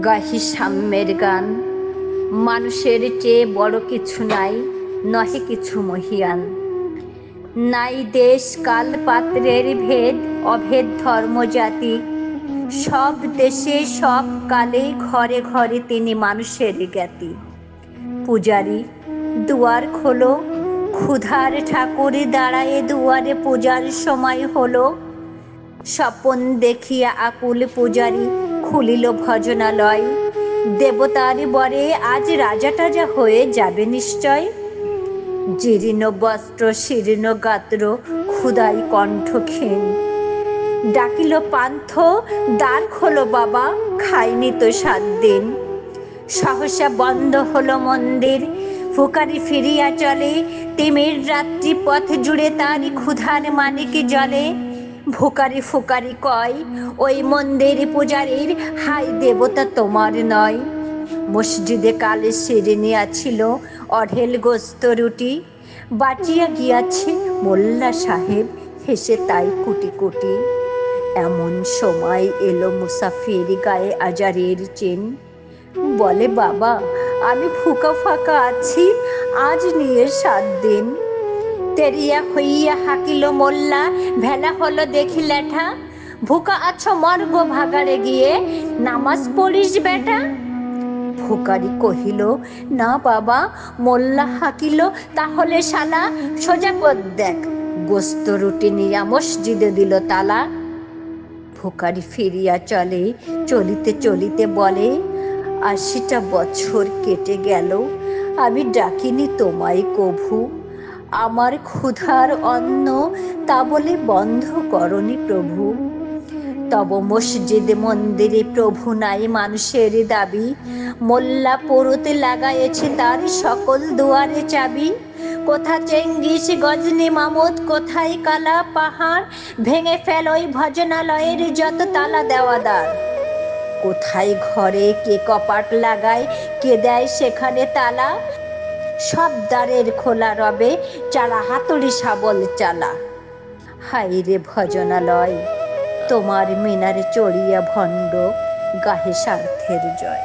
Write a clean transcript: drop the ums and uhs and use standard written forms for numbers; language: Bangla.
গাহি সাম্যের গান। মানুষের চেয়ে বড় কিছু নাই, নহে কিছু মহিয়ান। নাই দেশ কাল পাত্রের ভেদ, অভেদ ধর্ম জাতি। সব দেশে সব কালে ঘরে ঘরে তিনি মানুষের জ্ঞাতি। পূজারি দুয়ার খোলো, ক্ষুধার ঠাকুর দাঁড়ায়ে দুয়ারে, পূজার সময় হলো। স্বপন দেখিয়া আকুল পূজারি খুলিল ভজনালয়। দেবতার বরে আজ রাজা টাজা হয়ে যাবে নিশ্চয়। জীর্ণ বস্ত্র শীর্ণ গাত্র, ক্ষুধাই কণ্ঠ ক্ষীণ। ডাকিল পান্থ, দ্বার খোলো বাবা, খাইনি তো 7 দিন। সহসা বন্ধ হলো মন্দির, ফুকারি ফিরিয়া চলে। তিমির রাত্রি পথ জুড়ে তারই ক্ষুধার মানিক জলে। ভুকারি ফুকারি কয়, ওই মন্দির পূজারীর, হাই দেবতা তোমার নয়। মসজিদে কালে শিরিনি আছিল, অঢেল গোস্ত রুটি। বাঁচিয়া গিয়াছে মোল্লা সাহেব, হেসে তাই কুটি কুটি। এমন সময় এলো মুসাফির, গায়ে আজারের চেন। বলে বাবা, আমি ফুকা ফাঁকা আছি, আজ নিয়ে 7 দিন। তেরিয়া হইয়া হাকিল মোল্লা, ভেলা হলো দেখি লেঠা। ভুকা আছো মর্গ ভাগাড়ে গিয়ে, নামাজ পড়িস বেটা। ফুকারি কহিল, না বাবা। মোল্লা হাকিল, তাহলে শালা সোজা পথ দেখ। গোস্ত রুটি নিয়া মসজিদে দিল তালা। ফুকারি ফিরিয়া চলে, চলিতে চলিতে বলে, 80টা বছর কেটে গেল, আমি ডাকিনি তোমায় কভু। আমার ক্ষুধার অন্ন তা বলে বন্ধ করনি প্রভু। তব মসজিদ মন্দিরে প্রভু নাই মানুষের দাবি। মোল্লা পড়তে লাগাইছে তার সকল দুয়ারে চাবি। কোথা চেঙ্গিস গজনি মামুদ, কোথায় কালা পাহাড়। ভেঙে ফেল ওই ভজনালয়ের যত তালা দেওয়া দ্বার। কোথায় ঘরে কে কপাট লাগায়, কে দেয় সেখানে তালা। সব দ্বারের খোলা রবে, চালা হাতুড়ি শাবল চালা। হায় রে ভজনালয়, তোমার মিনারে চড়িয়া ভণ্ড, গাহে স্বার্থের জয়।